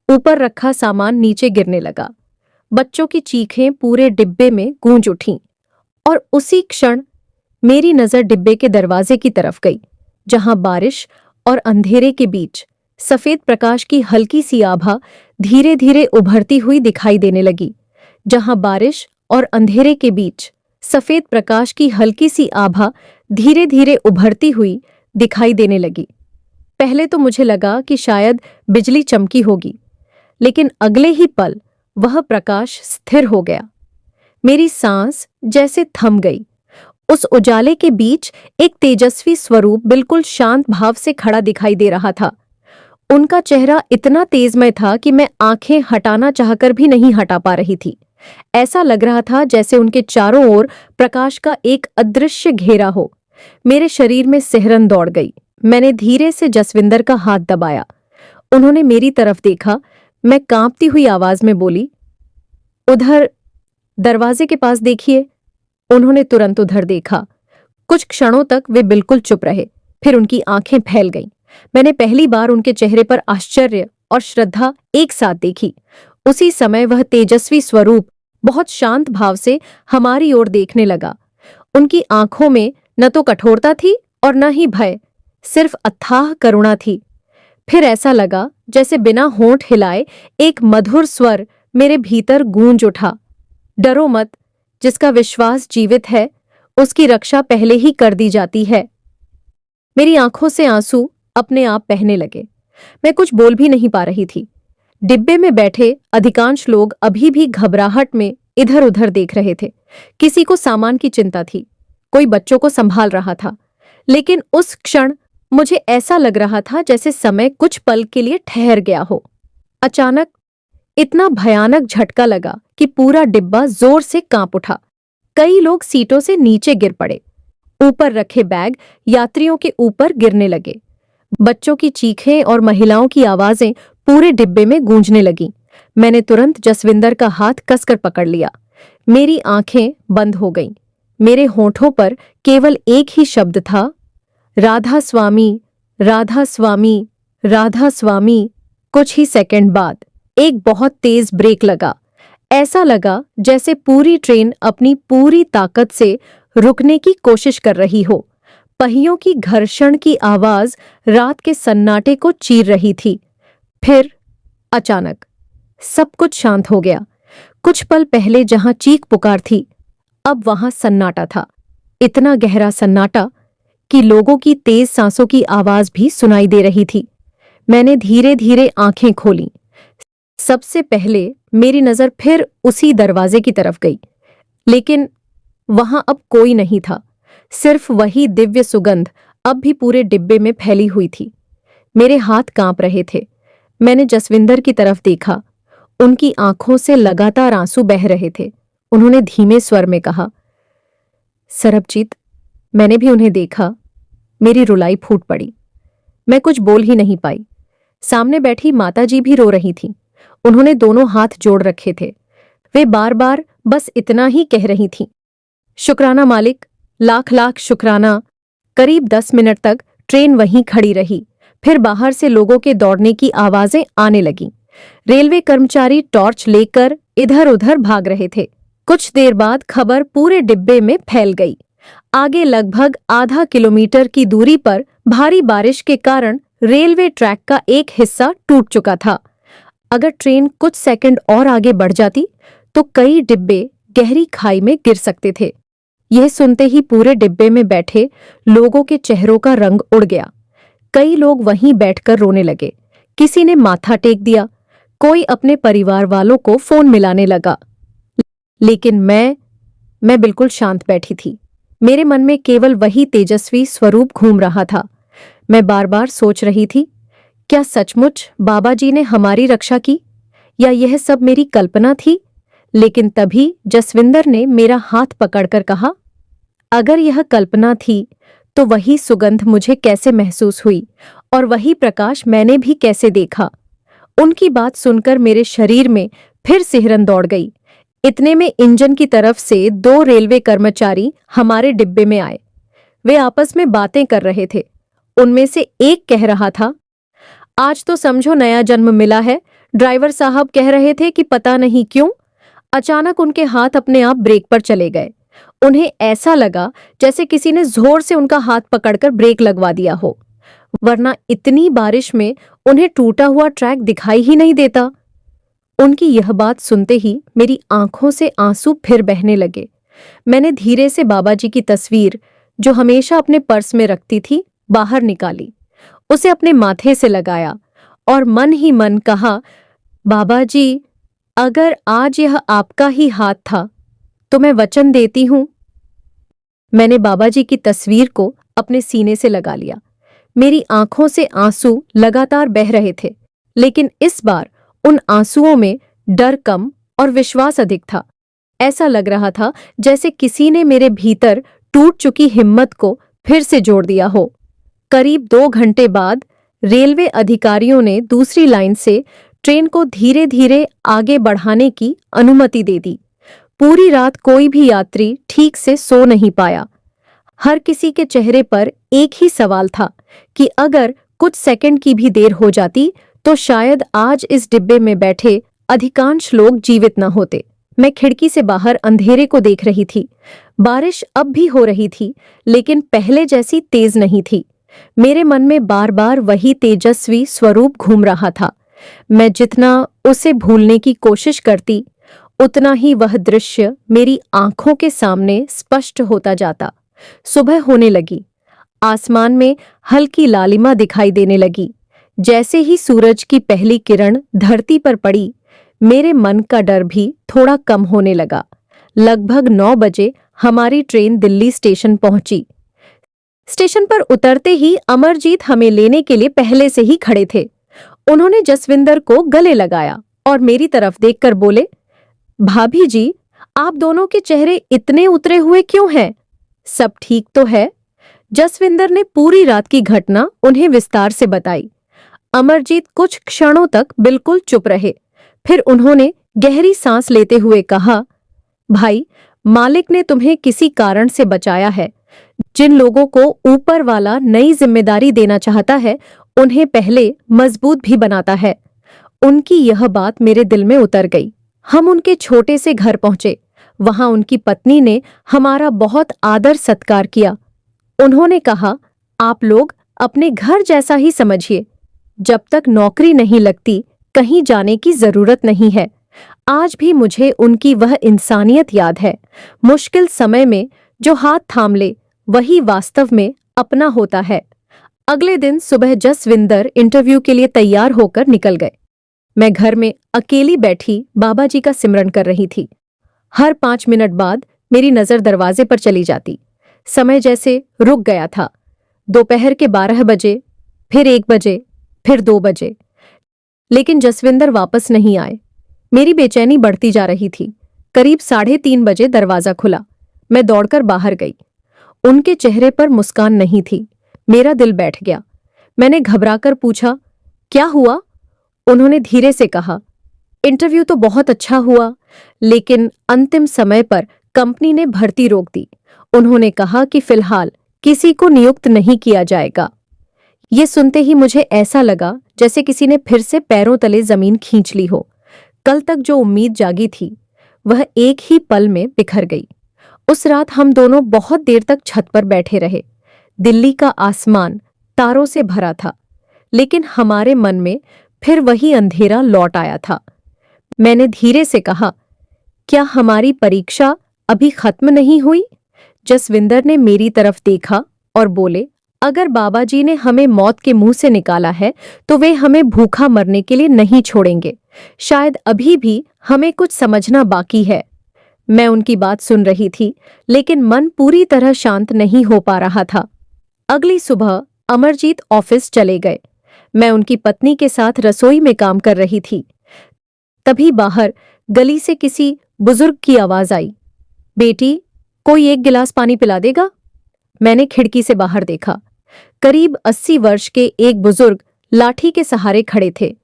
ऊपर रखा सामान नीचे गिरने लगा। बच्चों की चीखें पूरे डिब्बे में गूंज उठीं और उसी क्षण मेरी नजर डिब्बे के दरवाजे की तरफ गई, जहां बारिश और अंधेरे के बीच सफेद प्रकाश की हल्की सी आभा धीरे धीरे उभरती हुई दिखाई देने लगी। जहां बारिश और अंधेरे के बीच सफेद प्रकाश की हल्की सी आभा धीरे धीरे उभरती हुई दिखाई देने लगी। पहले तो मुझे लगा कि शायद बिजली चमकी होगी, लेकिन अगले ही पल वह प्रकाश स्थिर हो गया। मेरी सांस जैसे थम गई। उस उजाले के बीच एक तेजस्वी स्वरूप बिल्कुल शांत भाव से खड़ा दिखाई दे रहा था। उनका चेहरा इतना तेजमय था कि मैं आंखें हटाना चाहकर भी नहीं हटा पा रही थी। ऐसा लग रहा था जैसे उनके चारों ओर प्रकाश का एक अदृश्य घेरा हो। मेरे शरीर में सिहरन दौड़ गई। मैंने धीरे से जसविंदर का हाथ दबाया। उन्होंने मेरी तरफ देखा। मैं कांपती हुई आवाज में बोली, उधर दरवाजे के पास देखिए। उन्होंने तुरंत उधर देखा। कुछ क्षणों तक वे बिल्कुल चुप रहे, फिर उनकी आंखें फैल गईं। मैंने पहली बार उनके चेहरे पर आश्चर्य और श्रद्धा एक साथ देखी। उसी समय वह तेजस्वी स्वरूप बहुत शांत भाव से हमारी ओर देखने लगा। उनकी आंखों में न तो कठोरता थी और न ही भय, सिर्फ अथाह करुणा थी। फिर ऐसा लगा जैसे बिना होंठ हिलाए एक मधुर स्वर मेरे भीतर गूंज उठा, डरो मत, जिसका विश्वास जीवित है उसकी रक्षा पहले ही कर दी जाती है। मेरी आंखों से आंसू अपने आप बहने लगे। मैं कुछ बोल भी नहीं पा रही थी। डिब्बे में बैठे अधिकांश लोग अभी भी घबराहट में इधर उधर देख रहे थे। किसी को सामान की चिंता थी, कोई बच्चों को संभाल रहा था, लेकिन उस क्षण मुझे ऐसा लग रहा था जैसे समय कुछ पल के लिए ठहर गया हो। अचानक इतना भयानक झटका लगा कि पूरा डिब्बा जोर से कांप उठा। कई लोग सीटों से नीचे गिर पड़े। ऊपर रखे बैग यात्रियों के ऊपर गिरने लगे। बच्चों की चीखें और महिलाओं की आवाजें पूरे डिब्बे में गूंजने लगीं। मैंने तुरंत जसविंदर का हाथ कसकर पकड़ लिया। मेरी आंखें बंद हो गईं। मेरे होठों पर केवल एक ही शब्द था, राधा स्वामी, राधा स्वामी, राधा स्वामी। कुछ ही सेकंड बाद एक बहुत तेज ब्रेक लगा। ऐसा लगा जैसे पूरी ट्रेन अपनी पूरी ताकत से रुकने की कोशिश कर रही हो। पहियों की घर्षण की आवाज रात के सन्नाटे को चीर रही थी। फिर अचानक सब कुछ शांत हो गया। कुछ पल पहले जहां चीख पुकार थी, अब वहां सन्नाटा था। इतना गहरा सन्नाटा कि लोगों की तेज सांसों की आवाज भी सुनाई दे रही थी। मैंने धीरे धीरे आंखें खोलीं। सबसे पहले मेरी नजर फिर उसी दरवाजे की तरफ गई, लेकिन वहां अब कोई नहीं था। सिर्फ वही दिव्य सुगंध अब भी पूरे डिब्बे में फैली हुई थी। मेरे हाथ कांप रहे थे। मैंने जसविंदर की तरफ देखा। उनकी आंखों से लगातार आंसू बह रहे थे। उन्होंने धीमे स्वर में कहा, सरबजीत। मैंने भी उन्हें देखा। मेरी रुलाई फूट पड़ी। मैं कुछ बोल ही नहीं पाई। सामने बैठी माताजी भी रो रही थीं। उन्होंने दोनों हाथ जोड़ रखे थे। वे बार बार बस इतना ही कह रही थीं, शुक्राना मालिक, लाख लाख शुक्राना। करीब 10 मिनट तक ट्रेन वहीं खड़ी रही। फिर बाहर से लोगों के दौड़ने की आवाजें आने लगीं। रेलवे कर्मचारी टॉर्च लेकर इधर उधर भाग रहे थे। कुछ देर बाद खबर पूरे डिब्बे में फैल गई। आगे लगभग आधा किलोमीटर की दूरी पर भारी बारिश के कारण रेलवे ट्रैक का एक हिस्सा टूट चुका था। अगर ट्रेन कुछ सेकंड और आगे बढ़ जाती तो कई डिब्बे गहरी खाई में गिर सकते थे। यह सुनते ही पूरे डिब्बे में बैठे लोगों के चेहरों का रंग उड़ गया। कई लोग वहीं बैठकर रोने लगे। किसी ने माथा टेक दिया, कोई अपने परिवार वालों को फोन मिलाने लगा। लेकिन मैं बिल्कुल शांत बैठी थी। मेरे मन में केवल वही तेजस्वी स्वरूप घूम रहा था। मैं बार बार सोच रही थी, क्या सचमुच बाबा जी ने हमारी रक्षा की, या यह सब मेरी कल्पना थी? लेकिन तभी जसविंदर ने मेरा हाथ पकड़कर कहा, अगर यह कल्पना थी तो वही सुगंध मुझे कैसे महसूस हुई और वही प्रकाश मैंने भी कैसे देखा। उनकी बात सुनकर मेरे शरीर में फिर सिहरन दौड़ गई। इतने में इंजन की तरफ से 2 रेलवे कर्मचारी हमारे डिब्बे में आए। वे आपस में बातें कर रहे थे। उनमें से एक कह रहा था, आज तो समझो नया जन्म मिला है। ड्राइवर साहब कह रहे थे कि पता नहीं क्यों अचानक उनके हाथ अपने आप ब्रेक पर चले गए। उन्हें ऐसा लगा जैसे किसी ने जोर से उनका हाथ पकड़कर ब्रेक लगवा दिया हो, वरना इतनी बारिश में उन्हें टूटा हुआ ट्रैक दिखाई ही नहीं देता। उनकी यह बात सुनते ही मेरी आंखों से आंसू फिर बहने लगे। मैंने धीरे से बाबा जी की तस्वीर, जो हमेशा अपने पर्स में रखती थी, बाहर निकाली। उसे अपने माथे से लगाया और मन ही मन कहा, बाबा जी, अगर आज यह आपका ही हाथ था तो मैं वचन देती हूं। मैंने बाबा जी की तस्वीर को अपने सीने से लगा लिया। मेरी आंखों से आंसू लगातार बह रहे थे, लेकिन इस बार उन आंसुओं में डर कम और विश्वास अधिक था। ऐसा लग रहा था जैसे किसी ने मेरे भीतर टूट चुकी हिम्मत को फिर से जोड़ दिया हो। करीब 2 घंटे बाद रेलवे अधिकारियों ने दूसरी लाइन से ट्रेन को धीरे धीरे आगे बढ़ाने की अनुमति दे दी। पूरी रात कोई भी यात्री ठीक से सो नहीं पाया। हर किसी के चेहरे पर एक ही सवाल था कि अगर कुछ सेकंड की भी देर हो जाती तो शायद आज इस डिब्बे में बैठे अधिकांश लोग जीवित न होते। मैं खिड़की से बाहर अंधेरे को देख रही थी। बारिश अब भी हो रही थी, लेकिन पहले जैसी तेज नहीं थी। मेरे मन में बार बार वही तेजस्वी स्वरूप घूम रहा था। मैं जितना उसे भूलने की कोशिश करती, उतना ही वह दृश्य मेरी आंखों के सामने स्पष्ट होता जाता। सुबह होने लगी। आसमान में हल्की लालिमा दिखाई देने लगी। जैसे ही सूरज की पहली किरण धरती पर पड़ी, मेरे मन का डर भी थोड़ा कम होने लगा। लगभग 9 बजे हमारी ट्रेन दिल्ली स्टेशन पहुंची। स्टेशन पर उतरते ही अमरजीत हमें लेने के लिए पहले से ही खड़े थे। उन्होंने जसविंदर को गले लगाया और मेरी तरफ देखकर बोले, भाभी जी, आप दोनों के चेहरे इतने उतरे हुए क्यों हैं? सब ठीक तो है? जसविंदर ने पूरी रात की घटना उन्हें विस्तार से बताई। अमरजीत कुछ क्षणों तक बिल्कुल चुप रहे। फिर उन्होंने गहरी सांस लेते हुए कहा, भाई, मालिक ने तुम्हें किसी कारण से बचाया है। जिन लोगों को ऊपर वाला नई जिम्मेदारी देना चाहता है, उन्हें पहले मजबूत भी बनाता है। उनकी यह बात मेरे दिल में उतर गई। हम उनके छोटे से घर पहुंचे। वहां उनकी पत्नी ने हमारा बहुत आदर सत्कार किया। उन्होंने कहा, आप लोग अपने घर जैसा ही समझिए। जब तक नौकरी नहीं लगती, कहीं जाने की जरूरत नहीं है। आज भी मुझे उनकी वह इंसानियत याद है। मुश्किल समय में जो हाथ थाम ले, वही वास्तव में अपना होता है। अगले दिन सुबह जसविंदर इंटरव्यू के लिए तैयार होकर निकल गए। मैं घर में अकेली बैठी बाबा जी का सिमरन कर रही थी। हर 5 मिनट बाद मेरी नजर दरवाजे पर चली जाती। समय जैसे रुक गया था। दोपहर के 12 बजे, फिर 1 बजे, फिर 2 बजे, लेकिन जसविंदर वापस नहीं आए। मेरी बेचैनी बढ़ती जा रही थी। करीब 3:30 बजे दरवाजा खुला। मैं दौड़कर बाहर गई। उनके चेहरे पर मुस्कान नहीं थी। मेरा दिल बैठ गया। मैंने घबराकर पूछा, क्या हुआ? उन्होंने धीरे से कहा, इंटरव्यू तो बहुत अच्छा हुआ, लेकिन अंतिम समय पर कंपनी ने भर्ती रोक दी। उन्होंने कहा कि फिलहाल किसी को नियुक्त नहीं किया जाएगा। ये सुनते ही मुझे ऐसा लगा जैसे किसी ने फिर से पैरों तले जमीन खींच ली हो। कल तक जो उम्मीद जागी थी, वह एक ही पल में बिखर गई। उस रात हम दोनों बहुत देर तक छत पर बैठे रहे। दिल्ली का आसमान तारों से भरा था, लेकिन हमारे मन में फिर वही अंधेरा लौट आया था। मैंने धीरे से कहा, क्या हमारी परीक्षा अभी खत्म नहीं हुई? जसविंदर ने मेरी तरफ देखा और बोले, अगर बाबा जी ने हमें मौत के मुंह से निकाला है, तो वे हमें भूखा मरने के लिए नहीं छोड़ेंगे। शायद अभी भी हमें कुछ समझना बाकी है। मैं उनकी बात सुन रही थी, लेकिन मन पूरी तरह शांत नहीं हो पा रहा था। अगली सुबह अमरजीत ऑफिस चले गए। मैं उनकी पत्नी के साथ रसोई में काम कर रही थी। तभी बाहर गली से किसी बुजुर्ग की आवाज आई, बेटी, कोई 1 गिलास पानी पिला देगा? मैंने खिड़की से बाहर देखा। करीब 80 वर्ष के एक बुजुर्ग लाठी के सहारे खड़े थे।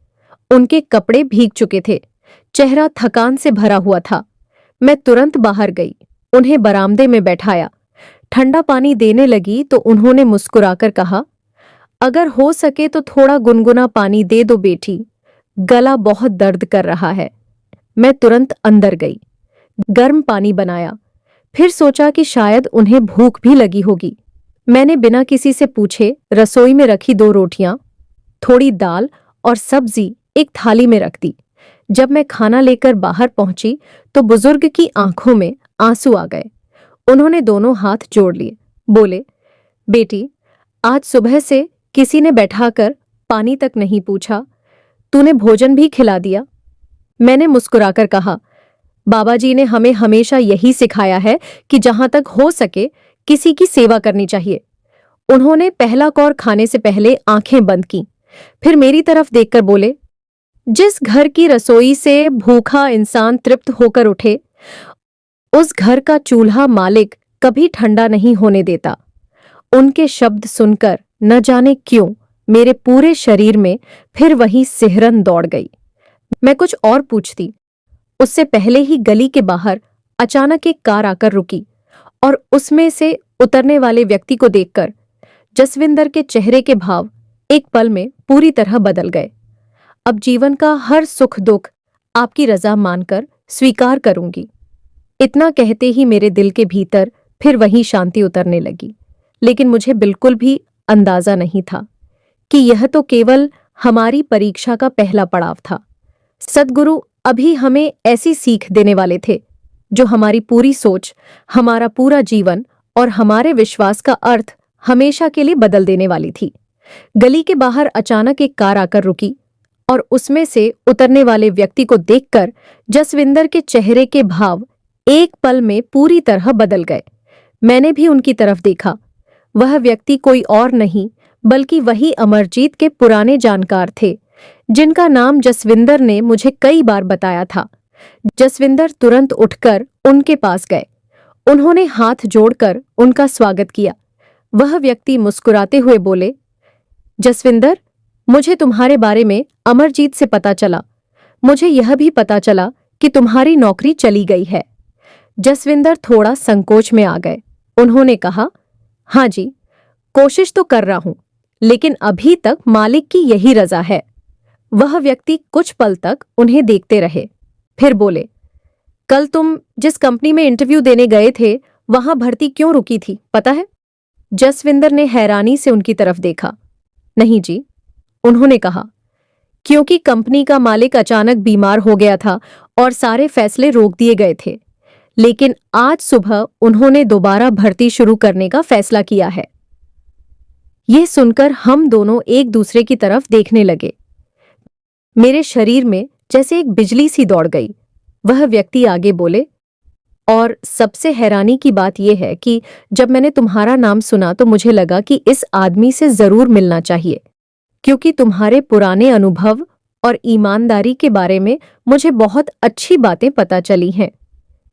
उनके कपड़े भीग चुके थे। चेहरा थकान से भरा हुआ था। मैं तुरंत बाहर गई, उन्हें बरामदे में बैठाया। ठंडा पानी देने लगी तो उन्होंने मुस्कुराकर कहा, अगर हो सके तो थोड़ा गुनगुना पानी दे दो बेटी, गला बहुत दर्द कर रहा है। मैं तुरंत अंदर गई, गर्म पानी बनाया। फिर सोचा कि शायद उन्हें भूख भी लगी होगी। मैंने बिना किसी से पूछे रसोई में रखी 2 रोटियां, थोड़ी दाल और सब्जी एक थाली में रख दी। जब मैं खाना लेकर बाहर पहुंची तो बुजुर्ग की आंखों में आंसू आ गए। उन्होंने दोनों हाथ जोड़ लिए, बोले, बेटी, आज सुबह से किसी ने बैठाकर पानी तक नहीं पूछा, तूने भोजन भी खिला दिया। मैंने मुस्कुराकर कहा, बाबा जी ने हमें हमेशा यही सिखाया है कि जहां तक हो सके किसी की सेवा करनी चाहिए। उन्होंने पहला कौर खाने से पहले आंखें बंद की, फिर मेरी तरफ देखकर बोले, जिस घर की रसोई से भूखा इंसान तृप्त होकर उठे, उस घर का चूल्हा मालिक कभी ठंडा नहीं होने देता। उनके शब्द सुनकर न जाने क्यों मेरे पूरे शरीर में फिर वही सिहरन दौड़ गई। मैं कुछ और पूछती, उससे पहले ही गली के बाहर अचानक एक कार आकर रुकी और उसमें से उतरने वाले व्यक्ति को देखकर जसविंदर के चेहरे के भाव एक पल में पूरी तरह बदल गए। अब जीवन का हर सुख दुख आपकी रजा मानकर स्वीकार करूंगी। इतना कहते ही मेरे दिल के भीतर फिर वही शांति उतरने लगी, लेकिन मुझे बिल्कुल भी अंदाजा नहीं था कि यह तो केवल हमारी परीक्षा का पहला पड़ाव था। सद्गुरु अभी हमें ऐसी सीख देने वाले थे जो हमारी पूरी सोच, हमारा पूरा जीवन और हमारे विश्वास का अर्थ हमेशा के लिए बदल देने वाली थी। गली के बाहर अचानक एक कार आकर रुकी और उसमें से उतरने वाले व्यक्ति को देखकर जसविंदर के चेहरे के भाव एक पल में पूरी तरह बदल गए। मैंने भी उनकी तरफ देखा। वह व्यक्ति कोई और नहीं बल्कि वही अमरजीत के पुराने जानकार थे, जिनका नाम जसविंदर ने मुझे कई बार बताया था। जसविंदर तुरंत उठकर उनके पास गए। उन्होंने हाथ जोड़कर उनका स्वागत किया। वह व्यक्ति मुस्कुराते हुए बोले, जसविंदर, मुझे तुम्हारे बारे में अमरजीत से पता चला। मुझे यह भी पता चला कि तुम्हारी नौकरी चली गई है। जसविंदर थोड़ा संकोच में आ गए। उन्होंने कहा, हाँ जी, कोशिश तो कर रहा हूं, लेकिन अभी तक मालिक की यही रजा है। वह व्यक्ति कुछ पल तक उन्हें देखते रहे, फिर बोले, कल तुम जिस कंपनी में इंटरव्यू देने गए थे, वहां भर्ती क्यों रुकी थी, पता है? जसविंदर ने हैरानी से उनकी तरफ देखा। नहीं जी, उन्होंने कहा, क्योंकि कंपनी का मालिक अचानक बीमार हो गया था और सारे फैसले रोक दिए गए थे। लेकिन आज सुबह उन्होंने दोबारा भर्ती शुरू करने का फैसला किया है। यह सुनकर हम दोनों एक दूसरे की तरफ देखने लगे। मेरे शरीर में जैसे एक बिजली सी दौड़ गई। वह व्यक्ति आगे बोले, और सबसे हैरानी की बात यह है कि जब मैंने तुम्हारा नाम सुना तो मुझे लगा कि इस आदमी से जरूर मिलना चाहिए, क्योंकि तुम्हारे पुराने अनुभव और ईमानदारी के बारे में मुझे बहुत अच्छी बातें पता चली हैं।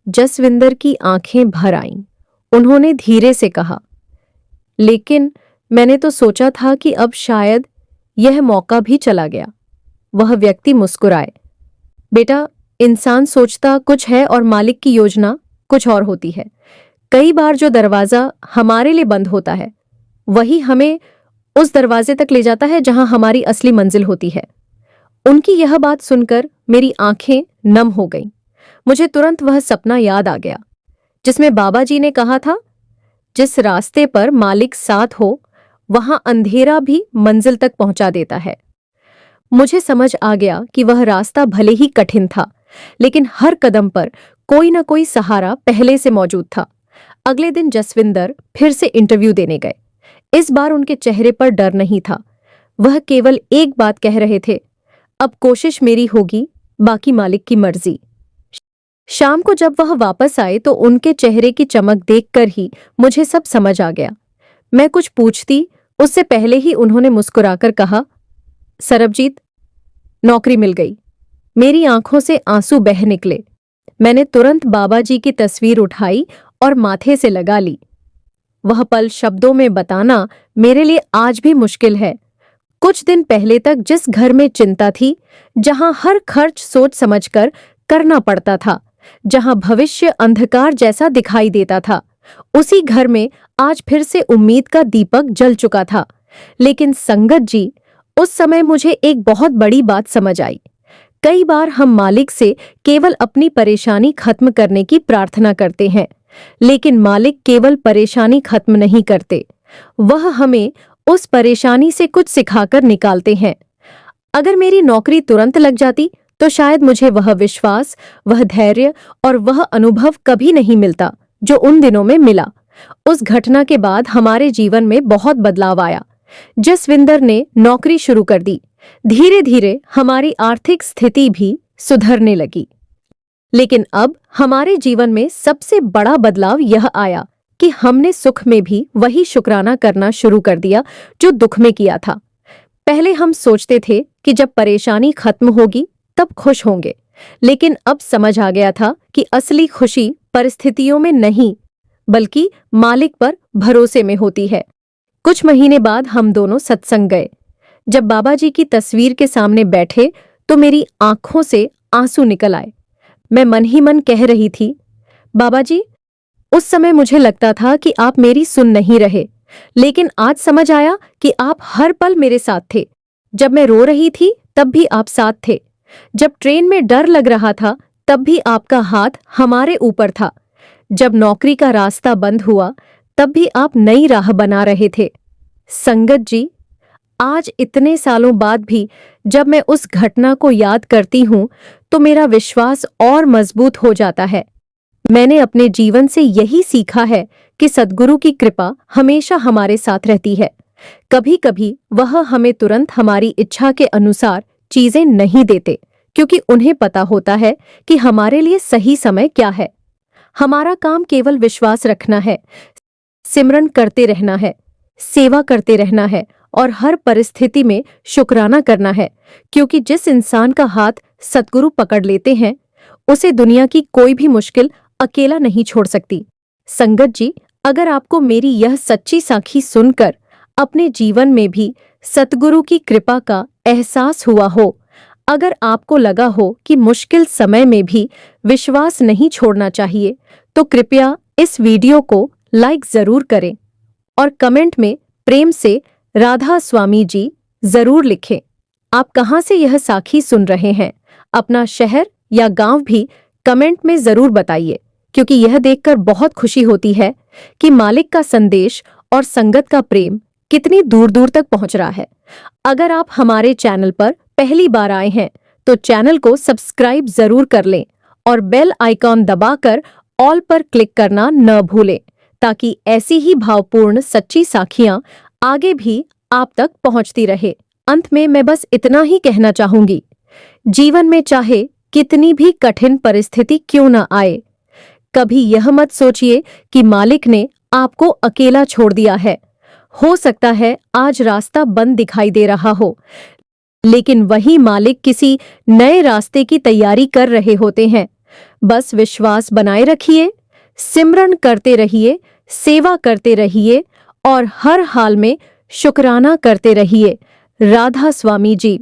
जसविंदर की आंखें भर आईं। उन्होंने धीरे से कहा, लेकिन मैंने तो सोचा था कि अब शायद यह मौका भी चला गया। वह व्यक्ति मुस्कुराए। बेटा, इंसान सोचता कुछ है और मालिक की योजना कुछ और होती है। कई बार जो दरवाजा हमारे लिए बंद होता है, वही हमें उस दरवाजे तक ले जाता है जहां हमारी असली मंजिल होती है। उनकी यह बात सुनकर मेरी आंखें नम हो गईं। मुझे तुरंत वह सपना याद आ गया जिसमें बाबा जी ने कहा था, जिस रास्ते पर मालिक साथ हो वहां अंधेरा भी मंजिल तक पहुंचा देता है। मुझे समझ आ गया कि वह रास्ता भले ही कठिन था, लेकिन हर कदम पर कोई न कोई सहारा पहले से मौजूद था। अगले दिन जसविंदर फिर से इंटरव्यू देने गए। इस बार उनके चेहरे पर डर नहीं था। वह केवल एक बात कह रहे थे, अब कोशिश मेरी होगी, बाकी मालिक की मर्जी। शाम को जब वह वापस आए तो उनके चेहरे की चमक देखकर ही मुझे सब समझ आ गया। मैं कुछ पूछती उससे पहले ही उन्होंने मुस्कुराकर कहा, सरबजीत, नौकरी मिल गई। मेरी आंखों से आंसू बह निकले। मैंने तुरंत बाबा जी की तस्वीर उठाई और माथे से लगा ली। वह पल शब्दों में बताना मेरे लिए आज भी मुश्किल है। कुछ दिन पहले तक जिस घर में चिंता थी, जहां हर खर्च सोच समझकर करना पड़ता था, जहां भविष्य अंधकार जैसा दिखाई देता था, उसी घर में आज फिर से उम्मीद का दीपक जल चुका था। लेकिन संगत जी, उस समय मुझे एक बहुत बड़ी बात समझ आई। कई बार हम मालिक से केवल अपनी परेशानी खत्म करने की प्रार्थना करते हैं, लेकिन मालिक केवल परेशानी खत्म नहीं करते, वह हमें उस परेशानी से कुछ सिखाकर निकालते हैं। अगर मेरी नौकरी तुरंत लग जाती तो शायद मुझे वह विश्वास, वह धैर्य और वह अनुभव कभी नहीं मिलता जो उन दिनों में मिला। उस घटना के बाद हमारे जीवन में बहुत बदलाव आया। जसविंदर ने नौकरी शुरू कर दी। धीरे धीरे हमारी आर्थिक स्थिति भी सुधरने लगी। लेकिन अब हमारे जीवन में सबसे बड़ा बदलाव यह आया कि हमने सुख में भी वही शुक्राना करना शुरू कर दिया जो दुख में किया था। पहले हम सोचते थे कि जब परेशानी खत्म होगी तब खुश होंगे, लेकिन अब समझ आ गया था कि असली खुशी परिस्थितियों में नहीं, बल्कि मालिक पर भरोसे में होती है। कुछ महीने बाद हम दोनों सत्संग गए। जब बाबा जी की तस्वीर के सामने बैठे तो मेरी आंखों से आंसू निकल आए। मैं मन ही मन कह रही थी, बाबा जी, उस समय मुझे लगता था कि आप मेरी सुन नहीं रहे, लेकिन आज समझ आया कि आप हर पल मेरे साथ थे। जब मैं रो रही थी तब भी आप साथ थे। जब ट्रेन में डर लग रहा था तब भी आपका हाथ हमारे ऊपर था। जब नौकरी का रास्ता बंद हुआ तब भी आप नई राह बना रहे थे। संगत जी, आज इतने सालों बाद भी जब मैं उस घटना को याद करती हूँ तो मेरा विश्वास और मजबूत हो जाता है। मैंने अपने जीवन से यही सीखा है कि सद्गुरु की कृपा हमेशा हमारे साथ रहती है। कभी कभी वह हमें तुरंत हमारी इच्छा के अनुसार चीजें नहीं देते, क्योंकि उन्हें पता होता है कि हमारे लिए सही समय क्या है। हमारा काम केवल विश्वास रखना है, सिमरन करते रहना है, सेवा करते रहना है और हर परिस्थिति में शुक्राना करना है, क्योंकि जिस इंसान का हाथ सद्गुरु पकड़ लेते हैं उसे दुनिया की कोई भी मुश्किल अकेला नहीं छोड़ सकती। संगत जी, अगर आपको मेरी यह सच्ची साखी सुनकर अपने जीवन में भी सद्गुरु की कृपा का एहसास हुआ हो, अगर आपको लगा हो कि मुश्किल समय में भी विश्वास नहीं छोड़ना चाहिए, तो कृपया इस वीडियो को लाइक जरूर करें और कमेंट में प्रेम से राधा स्वामी जी जरूर लिखें। आप कहाँ से यह साखी सुन रहे हैं? अपना शहर या गांव भी कमेंट में जरूर बताइए, क्योंकि यह देखकर बहुत खुशी होती है कि मालिक का संदेश और संगत का प्रेम कितनी दूर दूर तक पहुंच रहा है। अगर आप हमारे चैनल पर पहली बार आए हैं तो चैनल को सब्सक्राइब जरूर कर लें और बेल आइकॉन दबाकर ऑल पर क्लिक करना न भूलें, ताकि ऐसी ही भावपूर्ण सच्ची साखियां आगे भी आप तक पहुंचती रहे। अंत में मैं बस इतना ही कहना चाहूंगी, जीवन में चाहे कितनी भी कठिन परिस्थिति क्यों न आए, कभी यह मत सोचिए कि मालिक ने आपको अकेला छोड़ दिया है। हो सकता है आज रास्ता बंद दिखाई दे रहा हो, लेकिन वही मालिक किसी नए रास्ते की तैयारी कर रहे होते हैं। बस विश्वास बनाए रखिए, सिमरन करते रहिए, सेवा करते रहिए और हर हाल में शुक्राना करते रहिए। राधा स्वामी जी।